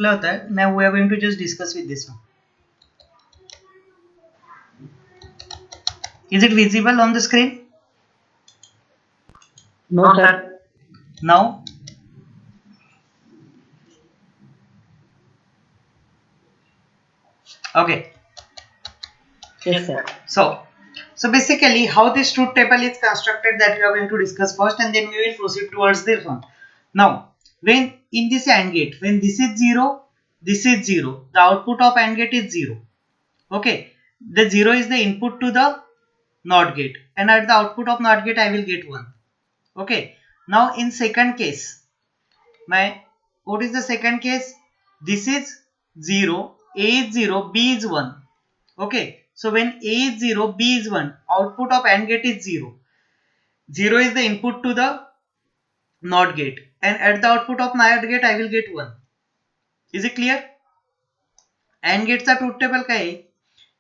होता है. Now we are going to just discuss with this one. Is it visible on the screen? No, sir. Now, okay. Yes, sir. So basically, how this truth table is constructed that we are going to discuss first, and then we will proceed towards this one. Now, when in this AND gate, when this is 0, this is 0, the output of AND gate is 0. Okay, the 0 is the input to the NOT gate, and at the output of NOT gate I will get 1. Okay, now in second case, what is the second case? This is 0, A is 0, B is 1. Okay, so when A is 0, B is 1, output of AND gate is 0. 0 is the input to the NOT gate, and at the output of NOT gate I will get 1. Is it clear? AND gateचा truth table काय आहे?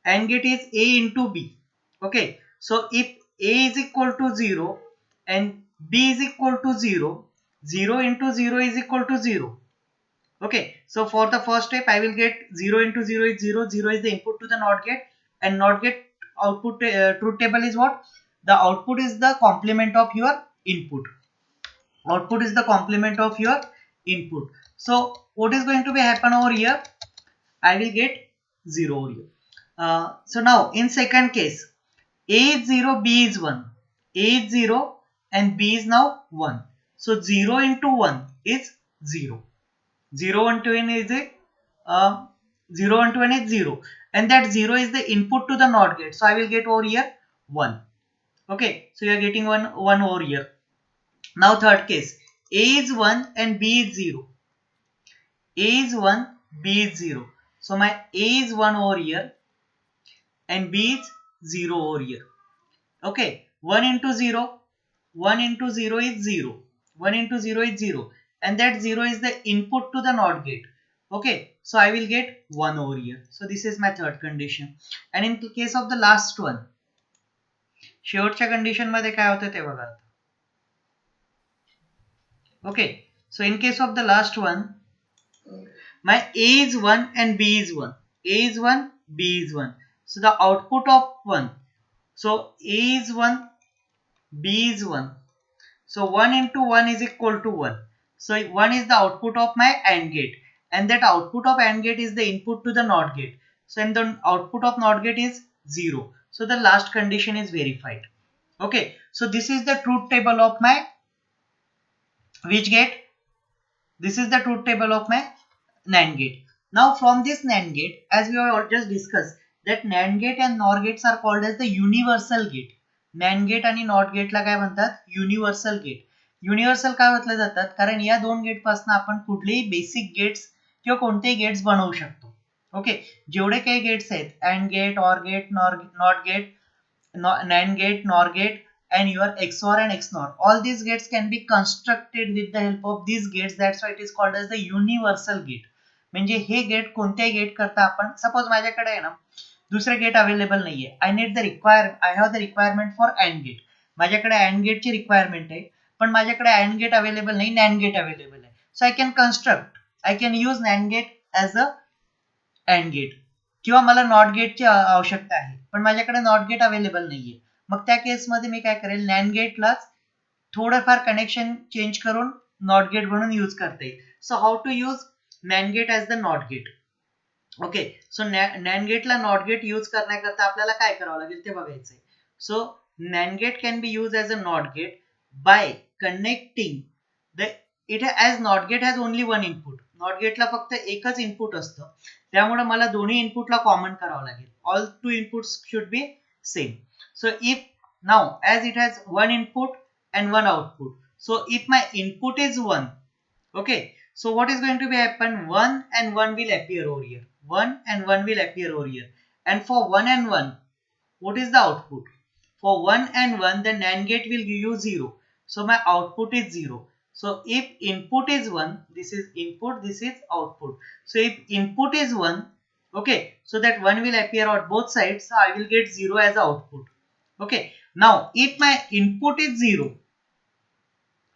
AND gate is A into B. Okay, so if A is equal to 0 and B is equal to 0, 0 into 0 is equal to 0. Okay, so for the first step I will get 0 into 0 is 0. 0 is the input to the NOT gate, and NOT gate output truth table is what? The output is the complement of your input. Output is the complement of your input. So what is going to be happen over here? I will get 0 over here. So now in second case, A is 0, B is 1. A is 0 and B is now 1. So 0 into 1 is 0. 0 into n is a 0 into n is 0, and that 0 is the input to the NOT gate. So I will get over here 1. Okay, so you are getting 1 over here. Now third case, A is 1 and B is 0. A is 1, B is 0. So my A is 1 over here and B is 0 over here. Okay, 1 into 0, 1 into 0 is 0. 1 into 0 is 0, and that 0 is the input to the NOT gate. Okay, so I will get 1 over here. So this is my third condition. And in case of the last one, शेवटच्या condition मध्ये काय होतं ते बघा. Okay, so in case of the last one, my A is 1 and B is 1. A is 1, B is 1. So the output of 1. So A is 1, B is 1. So 1 into 1 is equal to 1. So 1 is the output of my AND gate, and that output of AND gate is the input to the NOT gate. So and the output of NOT gate is 0. So the last condition is verified. Okay, so this is the truth table of my which gate? This is the truth table of my NAND gate. Now from this NAND gate, as we have just discussed, that NAND gate and NOR gates are called as the universal gate. NAND gate आणि NOT गेटला काय म्हणतात? Universal gate. Universal का म्हटले जातात? कारण या दोन गेट पासून आपण कुठलेही बेसिक गेट्स किंवा कोणतेही गेट्स बनवू शकतो. ओके, जेवढे काही गेट्स आहेत, and gate, or gate, not gate, NAND gate, NOR gate, and your XOR and XNOR. All these gates can be constructed with the help of these gates. That's why it is called as the universal gate. म्हणजे हे gate कोणत्याही gate करता आपण, suppose माझ्याकडे आहे ना दुसरे gate available नाहीये, I have the requirement for and gate. माझ्याकडे अँड गेटची रिक्वायरमेंट आहे, पण माझ्याकडे अँड गेट अवेलेबल नाही, नॅन गेट अवेलेबल आहे. So I can use NAND gate as a AND gate, किंवा मला नॉट गेटची आवश्यकता आहे पण माझ्याकडे नॉट गेट अवेलेबल नाहीये. मग त्या केसमध्ये मी काय करेल, नॅन गेटलाच थोडंफार कनेक्शन चेंज करून नॉट गेट म्हणून यूज करता येईल. So how to use NAND gate as the NOT gate. Okay, so NAND गेटला नॉट गेट यूज करण्याकरता आपल्याला काय करावं लागेल ते बघायचंय. So NAND gate can be use as a NOT gate by connecting the it as NOT gate has only one input. NOT गेटला फक्त एकच इनपुट असतं, त्यामुळे मला दोन्ही इनपुटला कॉमन करावं लागेल. All to inputs should be same. So if now as it has one input and one output, so if my input is 1, okay, so what is going to be happen? 1 and 1 will appear over here. 1 and 1 will appear over here. And for 1 and 1, what is the output? For 1 and 1, the NAND gate will give you 0. So my output is 0. So if input is 1, this is input, this is output. So if input is 1, okay, so that 1 will appear on both sides, so I will get 0 as output. Okay, now if my input is 0,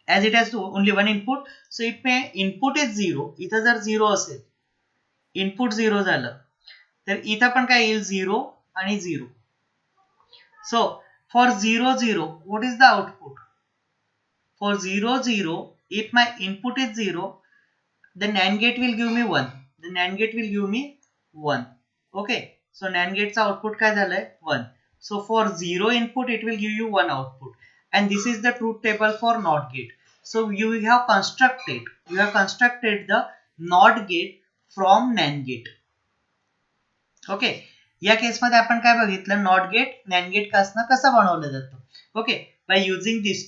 as it has only one input, so if my input is 0, इथं जर 0 असेल input 0 झालं तर इथं पण काय येईल 0 आणि 0. So for 0 0 what is the output? For 0 0 if my input is 0 the NAND gate will give me 1. The NAND gate will give me 1. Okay, so NAND gateचा output काय झालंय 1. So for 0 input it will give you 1 output, and this is the truth table for NOT gate. So you have constructed the NOT gate from NAND gate. Okay, या केसमध्ये आपण काय बघितलं, not gate NAND gate कसं बनवलं जातं. Okay, by using this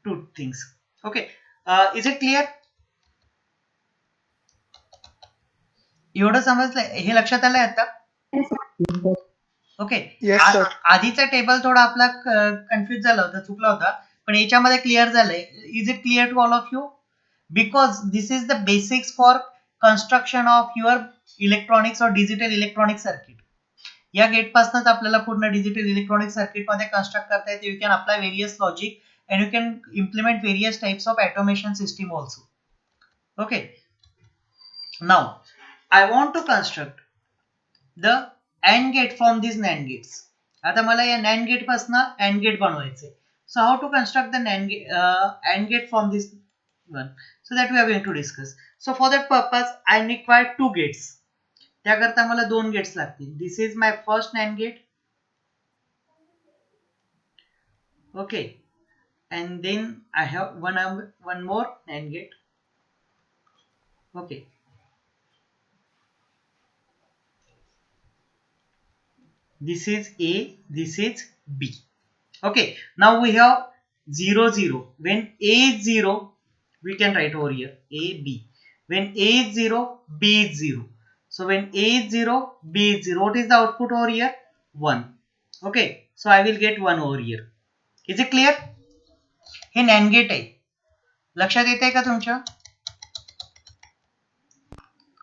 two things. Okay, is it clear? एवढं समजलंय? हे लक्षात आलंय आता? ओके, आधीचा टेबल थोडा आपला कन्फ्युज झाला होता, चुकला होता, पण याच्यामध्ये क्लिअर झालंय. Is it clear to all of you? Because this is the basics for construction of your electronics और डिजिटल इलेक्ट्रॉनिक सर्किट. या गेट पासूनच आपल्याला पूर्ण डिजिटल इलेक्ट्रॉनिक सर्किट मध्ये कन्स्ट्रक्ट करता येते. You can apply various logic and you can implement various types of automation system also. Okay, now I want to construct the AND gate from these NAND gates. आता मला या NAND gate पासून AND gate बनवायचे. So how to construct the AND gate from this one? So that we are going to discuss. So for that purpose I require 2 gates. त्याकरता मला 2 gates लागतील. This is my first NAND gate. Okay, and then I have one more NAND gate. Okay, this is A, this is B. Okay, now we have 0 0. When A is 0 we can write over here A B. When A is 0 B is 0. So when A is 0 B is 0, what is the output over here? 1. Okay, so I will get 1 over here. Is it clear? Hey NAND gate आहे. लक्षात येत आहे का तुमच्या?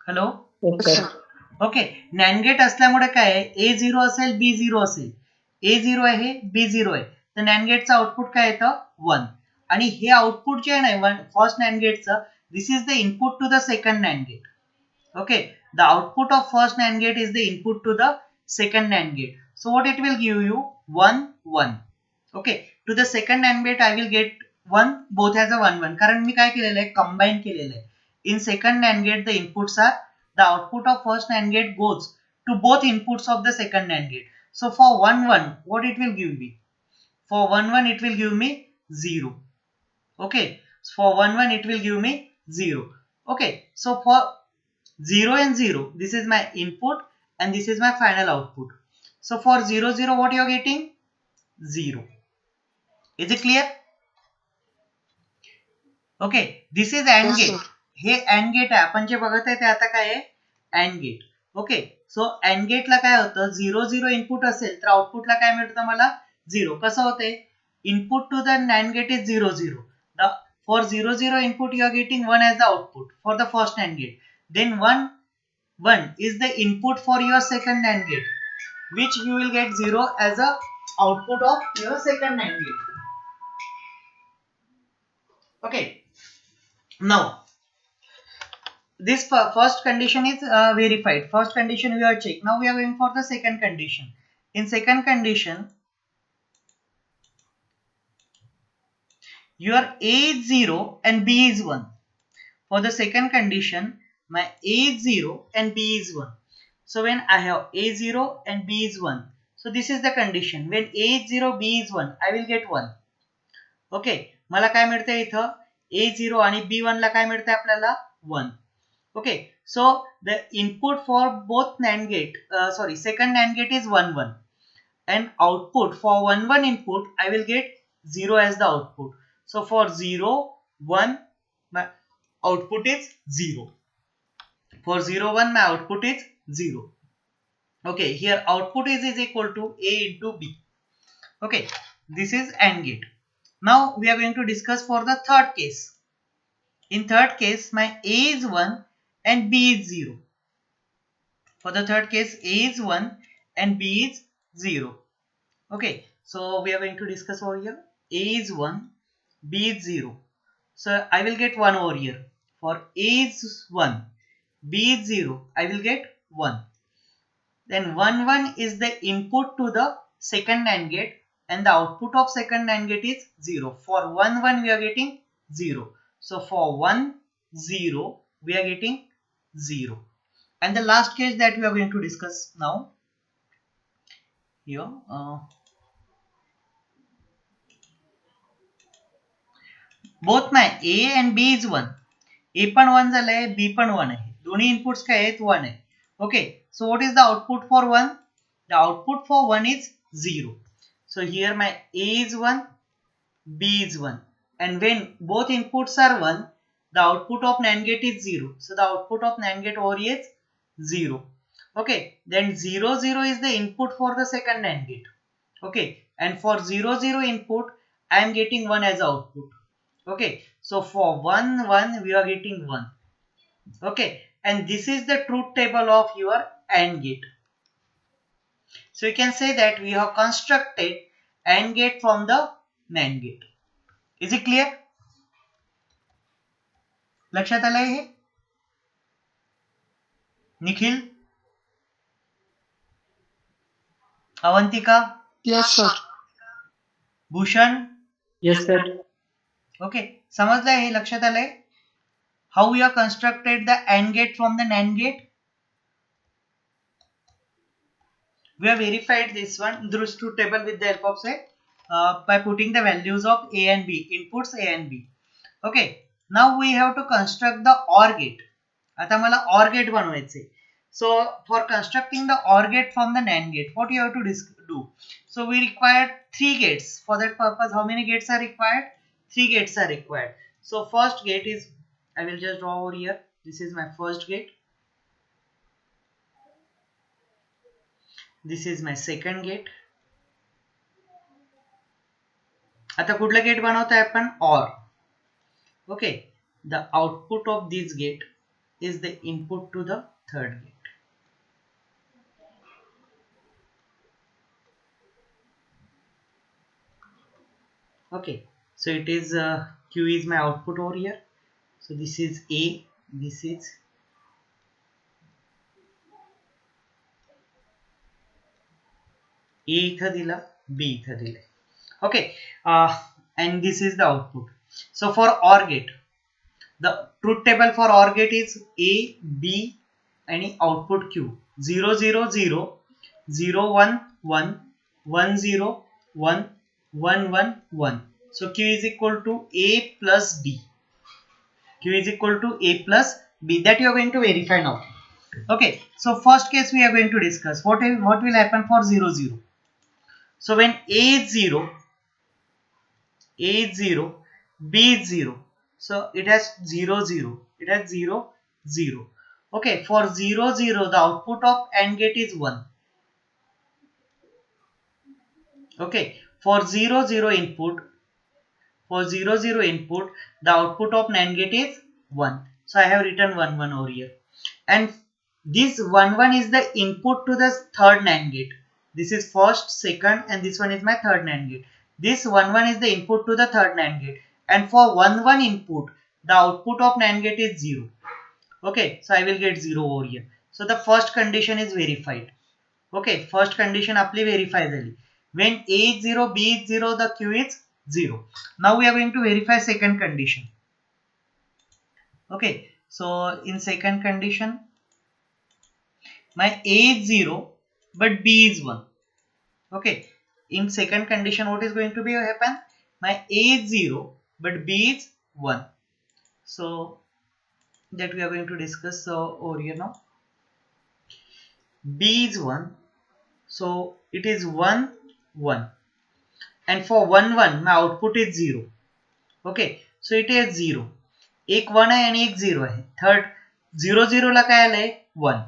Hello, okay. NAND gate असल्यामुळे काय आहे, A0 असेल B0 असेल, A0 आहे B0 आहे, तर NAND गेटचं आउटपुट काय येतं 1. आणि हे आउटपुट जे आहे ना फर्स्ट NAND गेटचं, this is the input to the second NAND gate. Okay, the output of first NAND gate is the input to the second NAND gate. So what it will give you? 1 1. Okay, to the second NAND gate I will get 1 both as a 1 1, कारण मी काय केलेलं आहे, combine केलेलं आहे. In second NAND gate the inputs are, the output of first NAND gate goes to both inputs of the second NAND gate. So for 1 1 what it will give me? For 1 1 it will give me 0. Okay, for 1 1 it will give me 0. Okay, so for 0 and 0, this is my input and this is my final output. So for 0 0 what you are getting? 0. Is it clear? Okay, this is AND gate. Hey AND gate आहे, आपण जे बघत आहे ते आता काय आहे, AND gate. Okay, so AND gate ला काय होतं, 0 0 इनपुट असेल तर आउटपुटला काय मिळतं मला 0. कसं होते, input to the NAND gate is 0 0. For 0 0 input you are getting 1 as the output for the first NAND gate. Then 1 1 is the input for your second NAND gate, which you will get 0 as a output of your second NAND gate. Okay, now this first condition is verified. First condition we have checked. Now we are going for the second condition. In second condition, your A is 0 and B is 1. For the second condition, my A is 0 and B is 1. So when I have A0 and B is 1, so this is the condition. When A is 0, B is 1, I will get 1. Okay, मला काय मिळते इथं, A0 आणि B1 ला काय मिळते आपल्याला 1. Okay, so the input for both NAND gate, second NAND gate is 1 1, and output for 1 1 input I will get 0 as the output. So for 0 1 my output is 0. For 0 1 my output is 0. Okay, here output is equal to A into B. Okay, this is AND gate. Now we are going to discuss for the third case. In third case my A is 1 and B is 0. For the third case A is 1 and B is 0. Okay, so we are going to discuss over here. A is 1, B is 0. So I will get 1 over here. For A is 1, B is 0, I will get 1. Then 1 1 is the input to the second NAND gate and the output of second NAND gate is 0. For 1 1 we are getting 0. So for 1 0 we are getting 0. And the last case that we are going to discuss now here, both my A and B is 1. A पण 1 झालंय, B पण 1 आहे. दोन्ही inputs काय आहेत 1 आहे. Okay, so what is the output for 1? The output for 1 is 0. So here my A is 1, B is 1. And when both inputs are 1, the output of NAND gate is 0. So the output of NAND gate over here is 0. Okay, then 0 0 is the input for the second NAND gate. Okay, and for 0 0 input I am getting 1 as output. Okay, so for 1 1 we are getting 1. Okay, and this is the truth table of your AND gate. So you can say that we have constructed AND gate from the NAND gate. Is it clear? लक्षात आलंय हे? Nikhil, Avantika, Yes, sir. Bhushan, Yes, sir. Okay, समजलंय हे? लक्षात आलंय? How we have constructed the AND gate from the NAND gate? We have verified this one through truth table with the help of say by putting the values of A and B, inputs A and B. Okay, now we have to construct the OR gate. आता मला OR gate बनवायचे. So for constructing the OR gate from the NAND gate, what you have to do? So we required 3 gates. For that purpose, how many gates are required? 3 gates are required. So first gate is, I will just draw over here. This is my first gate. This is my second gate. आता कुठलं gate बनवतोय आपण? OR. Okay, the output of this gate is the input to the third gate. Okay, so it is Q is my output over here. So this is A, this is A इथं दिला, B इथं दिले. Okay, and this is the output. So for OR gate, the truth table for OR gate is A, B and output Q. 0 0 0, 0 1 1, 1 0 1, 1 1 1. So Q is equal to A plus B. Q is equal to A plus B. That you are going to verify now. Okay, so first case we are going to discuss. What will happen for 0 0? So when A is 0, A is 0, B is 0. So it has 0 0. It has 0 0. Okay, for 0 0 the output of AND gate is 1. Okay, for 0 0 input, the output of NAND gate is 1. So I have written 1 1 over here. And this 1 1 is the input to the third NAND gate. This is first, second and this one is my third NAND gate. This 1 1 is the input to the third NAND gate. And for 1 1 input, the output of NAND gate is 0. Okay, so I will get 0 over here. So the first condition is verified. Okay, first condition आपली verify झाली. When A is 0, B is 0, the Q is 0. Now we are going to verify second condition. Okay, so in second condition, my A is 0 but B is 1. Okay, in second condition what is going to be happen? My A is 0 but B is 1. So that we are going to discuss over here now. B is 1, so it is 1 1, and for 1 1 my output is 0. Okay, so it is 0. एक 1 आहे आणि एक 0 आहे. Third 0 0 ला काय आलंय? 1.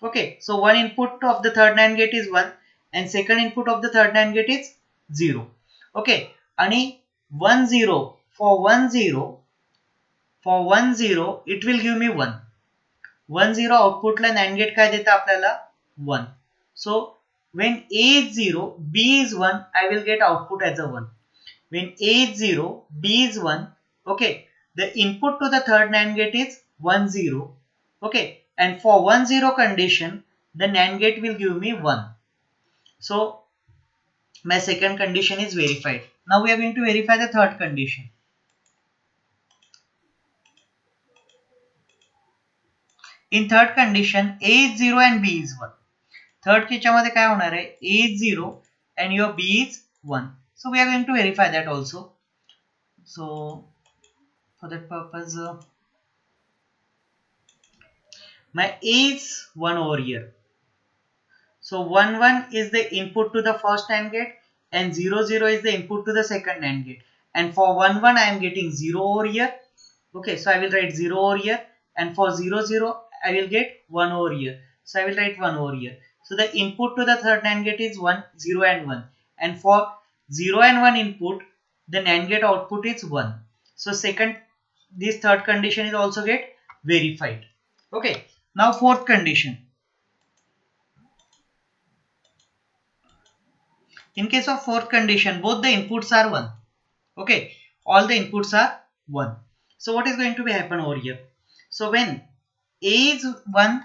Okay, so one input of the third NAND gate is 1 and second input of the third NAND gate is 0. Okay, आणि 1 0 for 1 0 it will give me 1. 1 0 output La NAND gate काय देतं आपल्याला? 1. So when A is 0, B is 1, I will get output as a 1. When A is 0, B is 1, okay, the input to the third NAND gate is 1 0. Okay, and for 1 0 condition the NAND gate will give me 1. So my second condition is verified. Now we are going to verify the third condition. In third condition, A is 0 and B is 1. Third केच्यामध्ये काय होणार आहे? A is 0 and your B is 1. So we are going to verify that also. So for that purpose, my A is 1 over here. So 1 1 is the input to the first NAND gate and 0 0 is the input to the second NAND gate. And for 1 1 I am getting 0 over here. Okay, so I will write 0 over here, and for 0 0 I will get 1 over here. So I will write 1 over here. So the input to the third NAND gate is 1 0 and 1, and for 0 and 1 input the NAND gate output is 1. So this third condition is also get verified. Okay, now fourth condition. In case of fourth condition, both the inputs are 1. Okay, all the inputs are 1. So what is going to be happen over here? So when A is 1,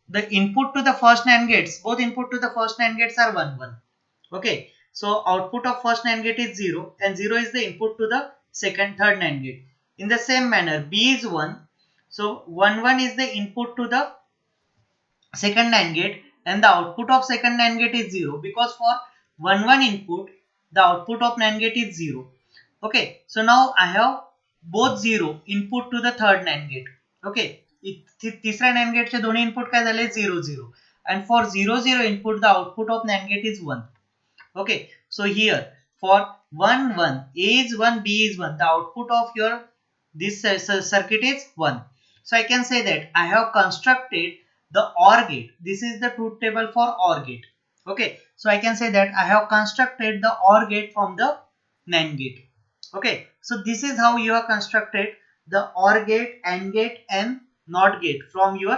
the input to the first NAND gates, both input to the first NAND gates are 1 1. Okay, so output of first NAND gate is 0 and 0 is the input to the third NAND gate. In the same manner, B is 1. So 1 1 is the input to the second NAND gate and the output of second NAND gate is 0, because for 1 1 input the output of NAND gate is 0. Okay, so now I have both 0 input to the third NAND gate. Okay, तिसऱ्या NAND gate चे दोन्ही input काय झाले 0 0, and for 0 0 input the output of NAND gate is 1. Okay, so here for 1 1, A is 1, B is 1, the output of your this circuit is 1. So I can say that I have constructed the OR gate. This is the truth table for OR gate. Okay, so I can say that I have constructed the OR gate from the NAND gate. Okay, so this is how you have constructed the OR gate, AND gate and NOT gate from your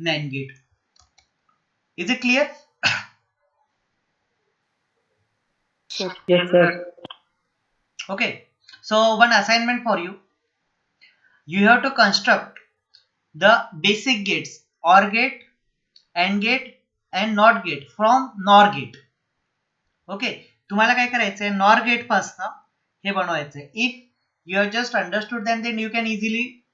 NAND gate. Is it clear? Yes, sir. Okay, so one assignment for you. You have to construct the basic gates OR gate, AND gate and NOT gate from NOR gate. Okay, तुम्हाला काय करायचंय, NOR gate पासून हे बनवायचंय. If you have just understood them, then you can easily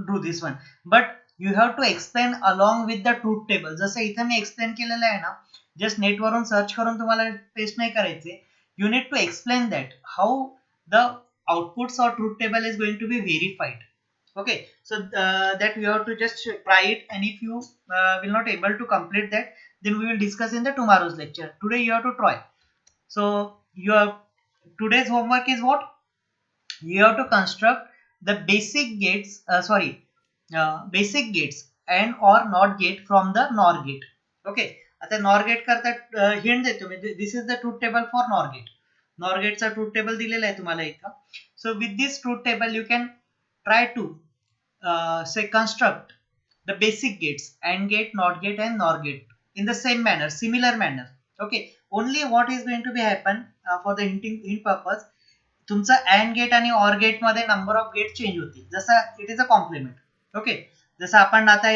do this one. But you have to explain along with the truth table. जसं इथं मी explain केलेलं आहे ना, just net वरून सर्च करून तुम्हाला पेस्ट नाही करायचे. You need to explain that how the outputs or truth table is going to be verified. Okay, so that you have to just try it, and if you will not able to complete that, then we will discuss in the tomorrow's lecture. Today you have to try. So your today's homework is what? You have to construct the basic gates, basic gates and or NOT gate from the NOR gate. Okay, आता NOR gate करता hint देतो मी. This is the truth table for NOR gate. NOR gate चा truth table दिलेला आहे तुम्हाला इथं. So with this truth table you can try to say construct the basic gates AND gate, NOT gate and NOR gate in the same manner, similar manner. Okay, only what is going to be happen for the hint purpose, तुमचा AND gate आणि OR gate मध्ये number of gate change होतील. जसं it is a complement. Okay, जसं आपण आता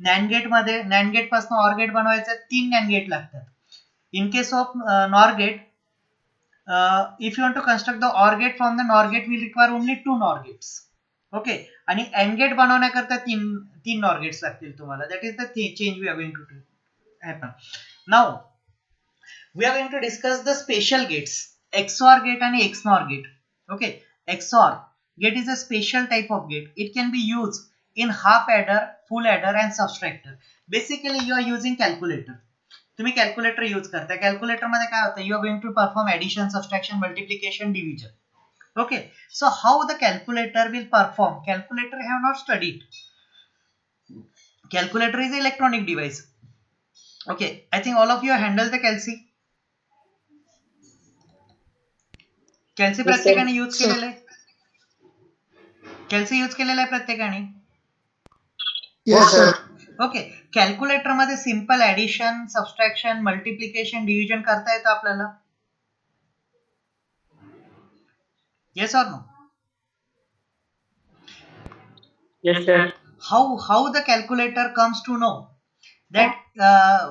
NAND gate मध्ये NAND gate पासून OR गेट बनवायचं 3 NAND गेट लागतात. In case of NOR gate, if you want to construct the OR gate from the NOR gate, will require only 2 NOR gates. Okay, आणि AND gate बनवण्याकरता तीन NOR gates लागतील तुम्हाला. That is the change we are going to happen. Now we are going to discuss the special gates, XOR gate and XNOR gate. Okay, XOR gate is a special type of gate. It can be used in half adder, full adder and subtractor. Basically you are using calculator. तुम्ही calculator use करता. Calculator मध्ये काय होतं, you are going to perform addition, subtraction, multiplication, division. Okay, so how the calculator will perform? Calculator I have not studied. Calculator is an electronic device. Okay, I think all of you handle the calci. कॅल्सी प्रत्येकाने use केलेलं आहे. कॅल्सी use केलेलं आहे प्रत्येकाने. Okay, calculator मध्ये simple addition, subtraction, multiplication, division करता येतं आपल्याला. Yes or no? Yes, sir. How the calculator comes to know that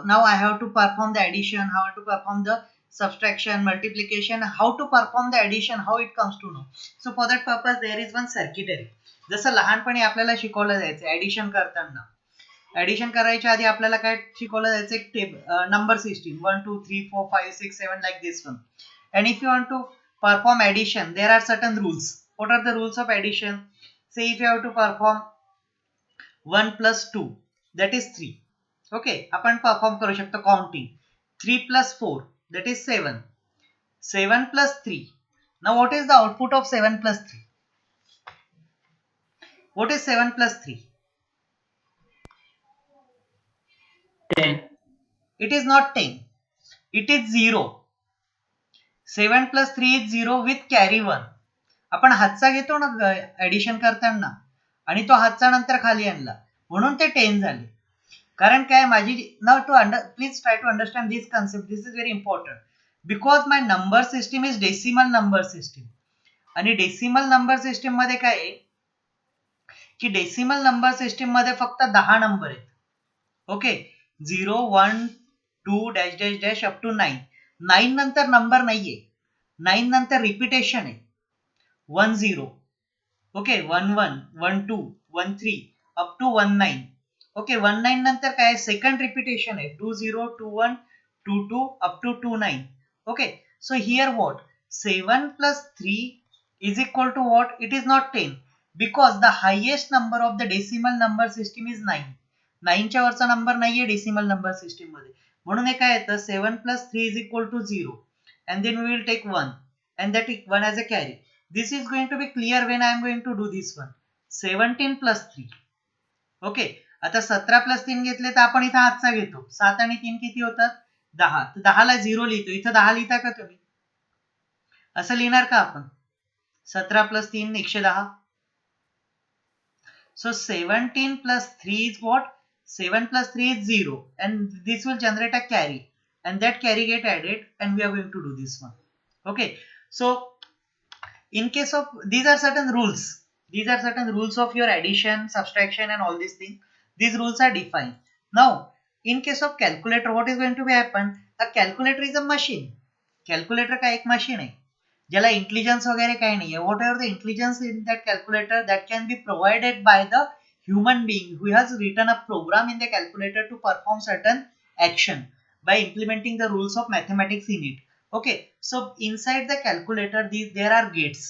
now I have to perform the addition, how to perform the subtraction, multiplication, how to perform the addition, how it comes to know. So for that purpose there is one circuitry. जसं लहानपणी आपल्याला शिकवलं जायचं addition करताना, addition करायच्या आधी आपल्याला काय शिकवलं जायचं, एक table number system 1 2 3 4 5 6 7 like this one. And if you want to perform addition, there are certain rules. What are the rules of addition? Say if you have to perform 1 plus 2, that is 3. Okay, आपण perform करू शकतो counting. 3 plus 4, that is 7. 7 plus 3. Now what is the output of 7 plus 3? What is 7 plus 3? 10. It is not 10. It is 0. 7 plus 3 is 0 with carry 1. आपण हातचा घेतो ना addition करताना, आणि तो हातचा नंतर खाली आणला म्हणून ते 10 झाले. कारण काय माझी now to please try to understand this concept. This is very important because my number system is decimal number system. आणि डेसिमल नंबर सिस्टीम मध्ये काय आहे की डेसिमल नंबर सिस्टीम मध्ये फक्त 10 नंबर आहेत. Okay, 0 1 2 dash dash dash up to 9. 9 नंतर number नाहीये. 9 नंतर रिपिटेशन आहे 1 0. Okay, 1 1 1 2 1 3 up to 1 9. ओके, 1 9 नंतर काय सेकंड रिपिटेशन आहे 2 0 2 1 2 2 up to 2 9. Okay, so here what 7 plus 3 is equal to what? It is not 10 because the highest number of the decimal number system is 9. 9 च्या वरचा number नाहीये decimal number system मध्ये, म्हणून हे काय येतं 7 plus 3 is equal to 0 and then we will take 1 and that 1 as a carry. This is going to be clear when I am going to do this one. 17 plus 3. Okay, आता 17 plus 3 घेतले तर आपण इथं हातचा घेतो. 7 आणि 3 किती होतात 10. तर 10 ला 0 लिहितो. इथं 10 लिहिता का तुम्ही? असं लिहिणार का आपण? 17 plus 3 110. So 17 plus 3 is what? 7 plus 3 is 0 and this will generate a carry and that carry get added and we are going to do this one. Okay, so in case of these are certain rules. These are certain rules of your addition, subtraction and all these things. These rules are defined. Now in case of calculator, what is going to be happen? A calculator is a machine. Calculator का एक machine आहे ज्याला intelligence वगैरे काही नाही आहे. What ever the intelligence in that calculator that can be provided by the human being who has written a program in the calculator to perform certain action by implementing the rules of mathematics in it. Okay, so inside the calculator there are gates.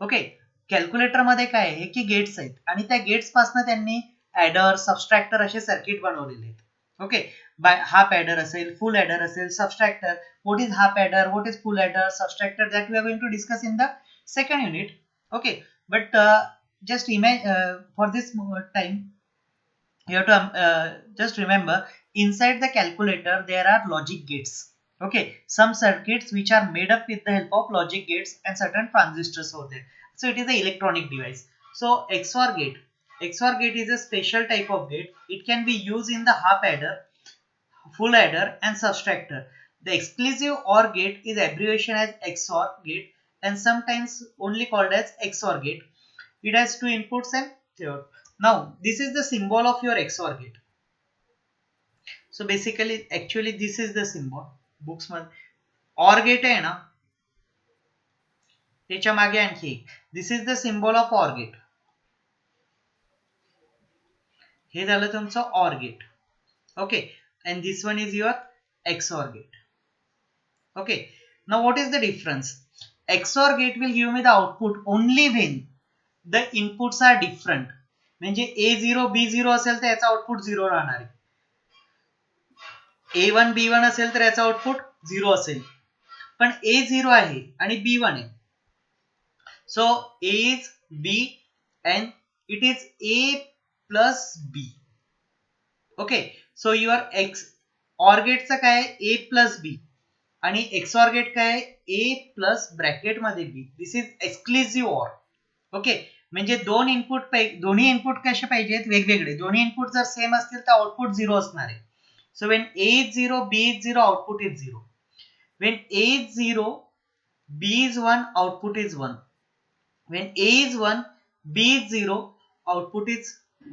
Okay, calculator मध्ये काय आहे की gets आहेत आणि त्या gets पासून त्यांनी adder सबस्ट्रॅक्टर असे सर्किट बनवलेले आहेत. ओके, बाय हाफ ऍडर असेल, फुल ऍडर असेल, subtractor. What is half adder, what is full adder, subtractor, that we are going to discuss in the second unit. Okay, but just imagine for this time you have to just remember inside the calculator there are logic gates. Okay, some circuits which are made up with the help of logic gates and certain transistors over there. So it is an electronic device. So XOR gate. XOR gate is a special type of gate. It can be used in the half adder, full adder and subtractor. The exclusive OR gate is abbreviation as XOR gate and sometimes only called as XOR gate. It has two inputs and third. Now this is the symbol of your XOR gate. So basically actually this is the symbol. Books मध्ये OR gate आहे ना, त्याच्या मागे आणखी एक. This is the symbol of OR gate. हे झालं तुमचं OR gate. Okay, and this one is your XOR gate. Okay, now what is the difference? XOR gate will give me the output only when the inputs are different. म्हणजे A0 B0 असेल तर याचा output 0 राहणार आहे. A1 B1 असेल तर याचा output 0 असेल. पण A0 आहे आणि B1 आहे. So A is B and it is A plus B. Okay, so your OR gate चा काय आहे A plus B आणि XOR गेट काय आहे A plus ब्रॅकेट मध्ये B. This is exclusive OR. Okay, म्हणजे दोन्ही इनपुट कसे पाहिजेत वेगवेगळे. दोन्ही इनपुट जर सेम असतील तर आउटपुट 0 असणार आहे. So when A is 0 B is 0 output is 0. When A is 0 B is 1 output is 1. When A is 1 B is 0 output is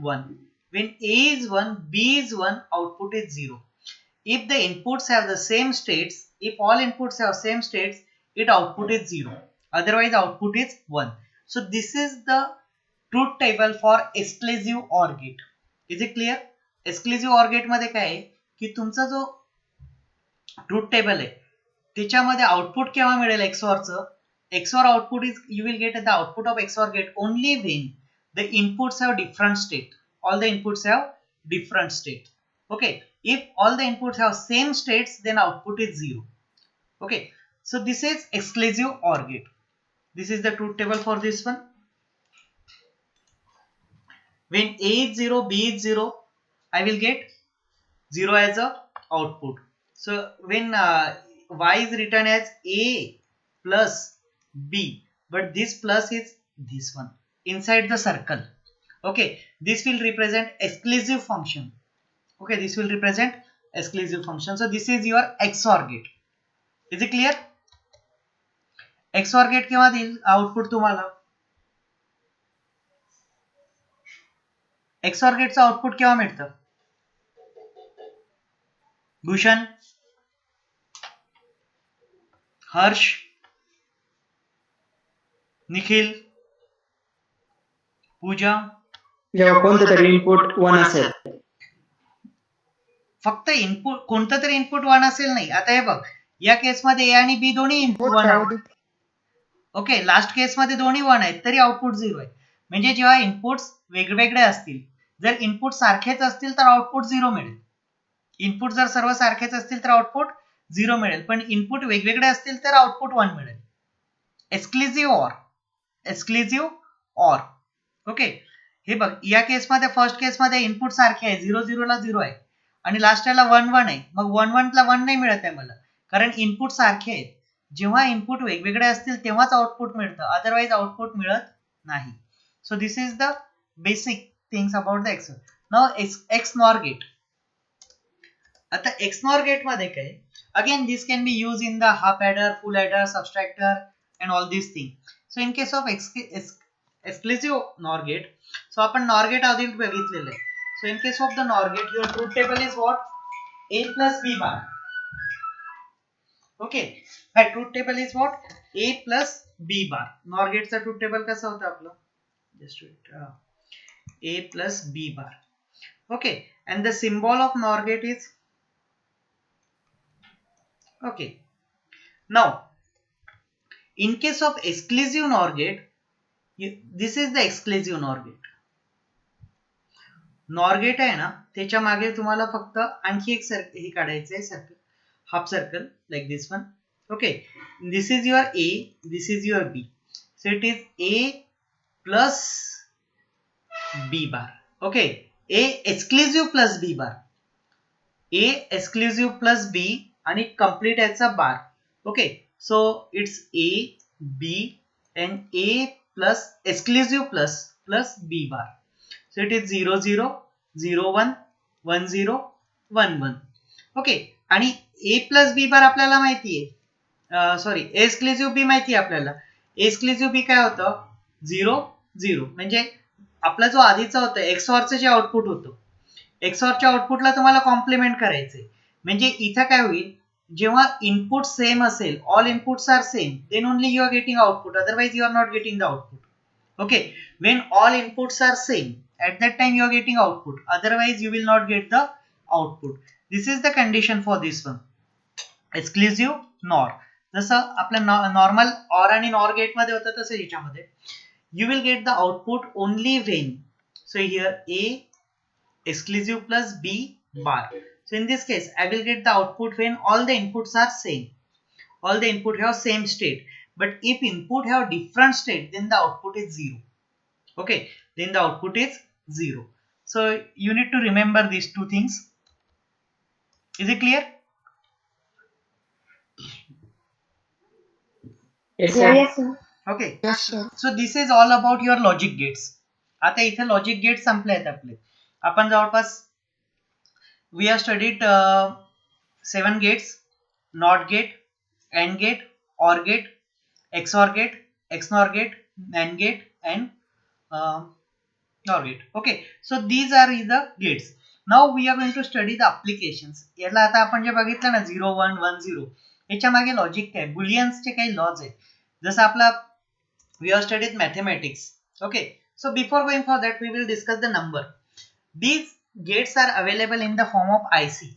1. When A is 1, B is 1, output is 0. If the inputs have the same states, if all inputs have same states, it output is 0. Otherwise, output is 1. So this is the truth table for exclusive OR gate. Is it clear? Exclusive OR gate मध्ये काय आहे की तुमचा जो truth table आहे त्याच्यामध्ये output केव्हा मिळेल एक्सॉरचं XOR output is you will get the output of XOR gate only when the inputs have different state. All the inputs have different state. Okay. If all the inputs have same states, then output is 0. Okay. So this is exclusive OR gate. This is the truth table for this one. When A is 0, B is 0, I will get 0 as a output. So when Y is written as A plus B, but this plus is this one inside the circle. Okay, this will represent exclusive function. Okay, this will represent exclusive function. So this is your XOR gate. Is it clear? XOR gate केव्हा देईल output तुम्हाला? XOR gate चं output केव्हा मिळतं? भूषण, हर्ष, निखिल, पूजा, जेव्हा कोणतं तरी input 1 असेल. फक्त इनपुट कोणतं तरी इनपुट 1 असेल नाही. आता हे बघ, या केसमध्ये ए आणि बी दोन्ही इनपुट 1 आहेत. ओके, लास्ट केसमध्ये दोन्ही 1 आहेत तरी आउटपुट 0 आहे. म्हणजे जेव्हा इनपुट्स वेगवेगळे असतील, जर इनपुट सारखेच असतील तर आउटपुट 0 मिळेल. इनपुट जर सर्व सारखेच असतील तर आउटपुट 0 मिळेल, पण इनपुट वेगवेगळे असतील तर आउटपुट 1 मिळेल. Exclusive or. ओके, हे बघ, या केसमध्ये फर्स्ट केसमध्ये इनपुट सारखे आहे, 0 0 ला 0 आहे आणि लास्ट ला 1 1 आहे. मग 1 1 ला 1 नाही मिळत आहे मला, कारण इनपुट सारखे आहेत. जेव्हा इनपुट वेगवेगळे असतील तेव्हाच आउटपुट मिळतं, अदरवाइज आउटपुट मिळत नाही. So this is the basic things about the X. Now XNOR gate. आता XNOR गेट मध्ये काय, again this can be use in the half adder, full adder, subtractor and all these things. So in case of exclusive NOR gate, so आपण NOR gate आधी बघितलेलं आहे. So in case of the NOR gate, your truth table is what? A plus B bar. Okay, my truth table is what? A plus B bar. NOR gate चा truth table कसा होता आपला? Just wait. A plus B bar. Okay, and the symbol of NOR gate is okay. Now in case of exclusive NOR gate, this is the exclusive NOR gate. NOR gate आहे ना, त्याच्या मागे तुम्हाला फक्त आणखी एक हे काढायचं आहे circle, half circle like this one. Okay, this is your A, this is your B. So it is A plus B bar. Okay, A exclusive plus B bar, A exclusive plus B आणि complete याचा bar. Okay, so it's A, B and A plus exclusive plus B bar. So it is 0 0 0 1 1 0 1 1. Okay, आणि A plus B bar आपल्याला माहिती आहे, sorry exclusive B माहिती आहे आपल्याला. exclusive B काय होतं? 0 0. म्हणजे आपला जो आधीचा होता XOR चं जे आउटपुट होतं, XOR च्या आउटपुटला तुम्हाला कॉम्प्लिमेंट करायचंय. म्हणजे इथं काय होईल, जेव्हा इनपुट सेम असेल, all inputs are same, then only you are getting output, otherwise you are not getting the output. Okay, when all inputs are same, at that time you are getting output, otherwise you will not get the output. This is the condition for this one, exclusive NOR. जसं आपल्या normal OR आणि NOR gate मध्ये होतं तसं याच्यामध्ये you will get the output only when, so here A exclusive plus B bar. So in this case, I will get the output when all the inputs are same. All the input have same state. But if input have different state, then the output is 0. Okay, then the output is 0. So you need to remember these two things. Is it clear? Yes, sir. Yes, sir. Okay. Yes, sir. So this is all about your logic gates. आता इथे logic gate संपले आहेत आपले. आपण जवळपास we have studied 7 gates: NOT gate, AND gate, OR gate, XOR gate, XNOR gate, NAND gate and NOR gate. Okay, so these are the gates. Now we are going to study the applications. याला आता आपण जे बघितलं ना 0 1 1 0 याच्या मागे logic काय, बुलियन्सचे काही laws आहेत. जसं आपला we have studied mathematics. Okay, so before going for that we will discuss the number. These gates are available in the form of IC.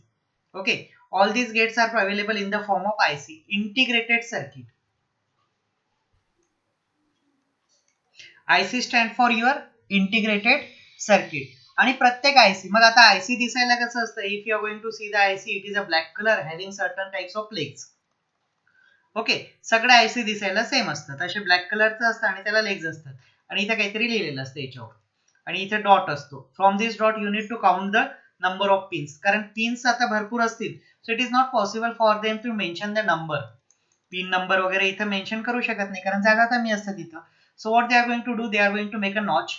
Okay, all these gates are available in the form of IC, integrated circuit. IC stand for your integrated circuit. आणि प्रत्येक IC, मग आता IC दिसायला कसं असतं, if you are going to see the IC, it is a black color having certain types of legs. Okay, सगळे IC दिसायला same असतात, असे ब्लॅक कलरचं असतं आणि त्याला लेग्स असतात आणि इथे काहीतरी लिहिलेलं असतं याच्यावर आणि इथे डॉट असतो. From this dot you need to count the number of pins, कारण पिन्स आता भरपूर असतील, so it is not possible for them to mention the number. Pin number वगैरे इथे मेन्शन करू शकत नाही कारण जागा कमी असते तिथं. So what they are going to do, they are going to make a notch.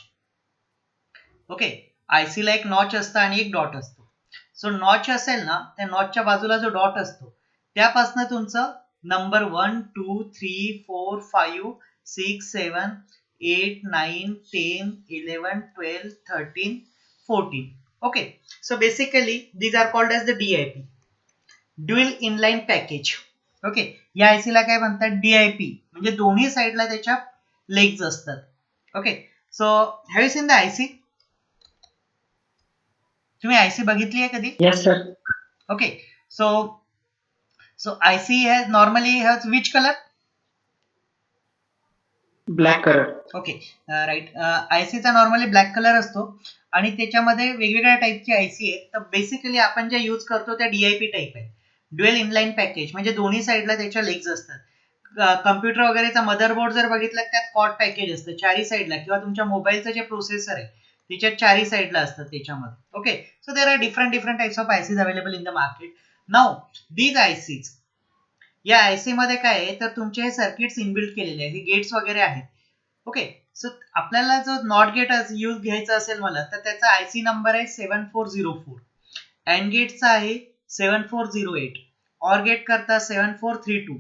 Okay, IC ला एक नॉच असतं आणि एक डॉट असतो. सो नॉच असेल ना, त्या नॉचच्या बाजूला जो डॉट असतो त्यापासून तुमचं number 1 2 3 4 5 6 7 8 9 10 11 12 13 14. Okay, so basically these are called as the DIP, dual inline package. Okay, या IC ला काय म्हणतात, DIP, म्हणजे दोन्ही साइडला त्याच्या लेग्स असतात. Okay, so have you seen the IC? तुम्ही IC बघितली आहे कधी? Yes, sir. Okay, so IC has normally has which color? Black color. Okay, right. IC चा नॉर्मली ब्लॅक कलर असतो आणि त्याच्यामध्ये वेगवेगळ्या टाईपचे IC आहेत. तर बेसिकली आपण जे यूज करतो त्या DIP टाईप आहे, ड्युअल इनलाईन पॅकेज, म्हणजे दोन्ही साईडला त्याच्या लेग्स असतात. कम्प्युटर वगैरेचा मदरबोर्ड जर बघितला त्यात क्वाड पॅकेज असतं चारी साईडला, किंवा तुमच्या मोबाईलचं जे प्रोसेसर आहे त्याच्यात चारी साईडला असतात त्याच्यामध्ये. Okay, so there are different types of ICs available in the market. Now these ICs, या IC मध्ये काय आहे तर तुमचे हे सर्किट्स इनबिल्ट केलेले आहे, हे गेट्स वगैरे आहेत. ओके, सो आपल्याला जो नॉट गेट यूज घ्यायचा असेल मला तर त्याचा IC नंबर आहे 7404, अँड गेटचा आहे 7408, ऑर गेट करता 7432,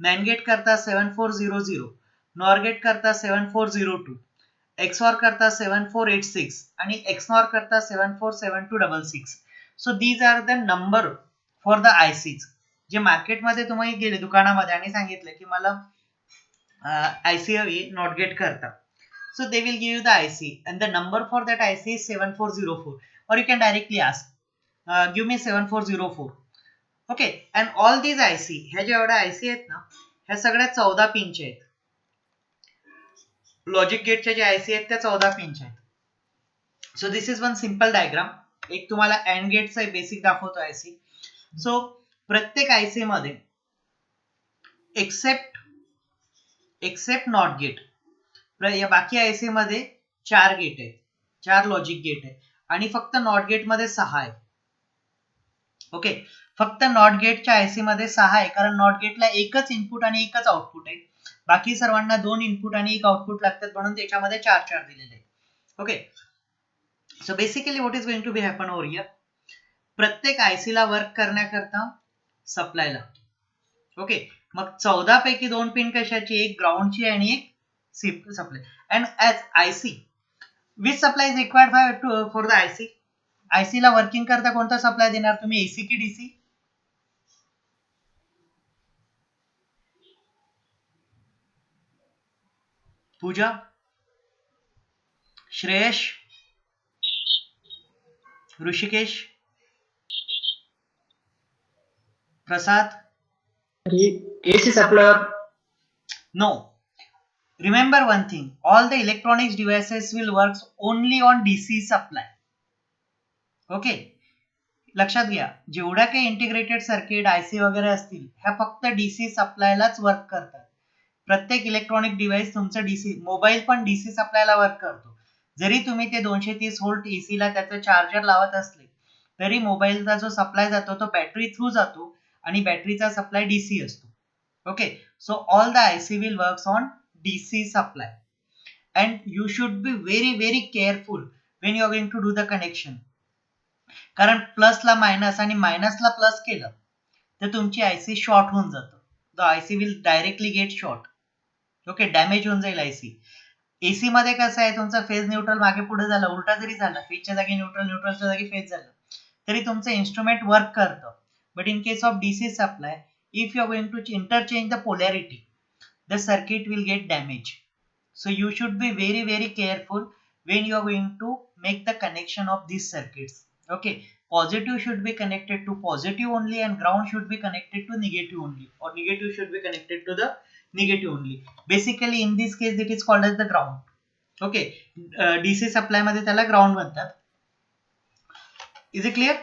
नॅन गेट करता 7400, नॉर गेट करता 7402, एक्सऑर करता 7486 आणि एक्सनॉर करता 747266. So these are the number for the ICs. जे मार्केटमध्ये तुम्ही गेले दुकानामध्ये आणि सांगितलं की मला IC हवी नॉट गेट करता, so they will give you the IC and the number for that IC is 7404, or you can directly ask, give me 7404. Okay, and all these IC, ह्या ज्या एवढ्या IC आहेत ना, ह्या सगळ्या 14 पिनच्या आहेत. लॉजिक गेटच्या ज्या IC आहेत त्या 14 पिनच्या आहेत. सो this is one simple diagram. एक तुम्हाला अँड गेटचा बेसिक दाखवतो IC. सो प्रत्येक IC मध्ये एक्सेप्ट नॉट गेट, या बाकी IC मध्ये 4 गेट आहेत, 4 लॉजिक गेट आहेत आणि फक्त नॉट गेट मध्ये 6 आहेत. ओके, फक्त नॉट गेटच्या IC मध्ये 6 आहे कारण नॉट गेटला एकच इनपुट आणि एकच आउटपुट आहे, बाकी सर्वांना 2 इनपुट आणि 1 आउटपुट लागतात म्हणून त्याच्यामध्ये 4 दिलेले आहे. Okay, so basically what is going to be happen over here, प्रत्येक IC ला वर्क करण्याकरता सप्लाय लागतो. ओके, मग 14 पैकी 2 पिन कशाची, एक ग्राउंडची आणि एक supply. And as IC which supply is required for the IC. IC ला वर्किंग करता कोणता सप्लाय देणार तुम्ही, AC की DC? Puja, Shreyas, Rishikesh, Prasad? AC supply. No. Remember one thing, all the electronics devices will work only on DC supply. Okay, लक्षात घ्या, जेवढ्या काही इंटिग्रेटेड सर्किट IC वगैरे असतील ह्या फक्त DC सप्लायलाच वर्क करतात. प्रत्येक इलेक्ट्रॉनिक डिव्हाइस तुमचं DC, मोबाईल पण DC सप्लायला वर्क करतो. जरी तुम्ही ते 230 व्होल्ट AC ला त्याचं चार्जर लावत असले तरी मोबाईलचा जो सप्लाय जातो तो बॅटरी थ्रू जातो आणि बॅटरीचा सप्लाय DC असतो. Okay, so all the IC will works on DC supply and you should be very careful when you are going to do the connection, कारण प्लसला मायनस आणि मायनसला प्लस केलं तर तुमची IC शॉर्ट होऊन जातं. The IC will directly get short. Okay, damage होऊन जाईल IC. AC मध्ये कसं आहे तुमचं फेज न्यूट्रल मागे पुढे झालं उलटा जरी झालं फेजच्या जागी न्यूट्रल न्यूट्रलच्या जागी फेज झालं तरी तुमचं इन्स्ट्रुमेंट वर्क करतं. But in case of DC supply if you are going to interchange the polarity the circuit will get damaged. So you should be very very careful when you are going to make the connection of these circuits. Okay, positive should be connected to positive only and ground should be connected to negative only, or negative should be connected to the negative only. Basically in this case it is called as the ground. Okay, DC supply मध्ये त्याला ground म्हणतात. Is it clear?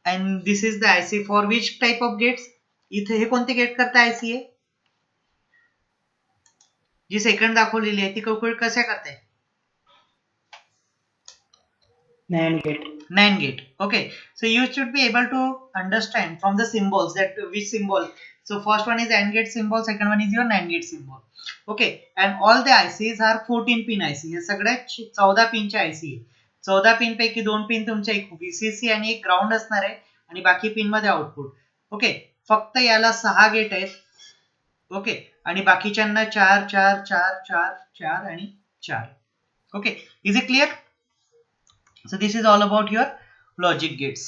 And this is the IC for which type of gates? इथे हे कोणते gate करता IC आहे? जी second दाखवलेली आहे ती कशा करते? NAND gate. NAND gate. Okay, so you should be able to understand from the symbols that which symbol. So first one is AND gate symbol, second one is your NAND gate symbol. Okay, and all the ICs are 14 pin IC. हे सगळ्या 14 पिनचे IC आहे. 14 pin पैकी 2 pin तुमच्या एक VCC आणि एक ground असणार आहे आणि बाकी पिन मध्ये आउटपुट. ओके, फक्त याला 6 गेट आहेत. ओके, आणि बाकीच्यांना 4 4 4 4 4 आणि 4. Okay, is it clear? So this is all about your logic gates.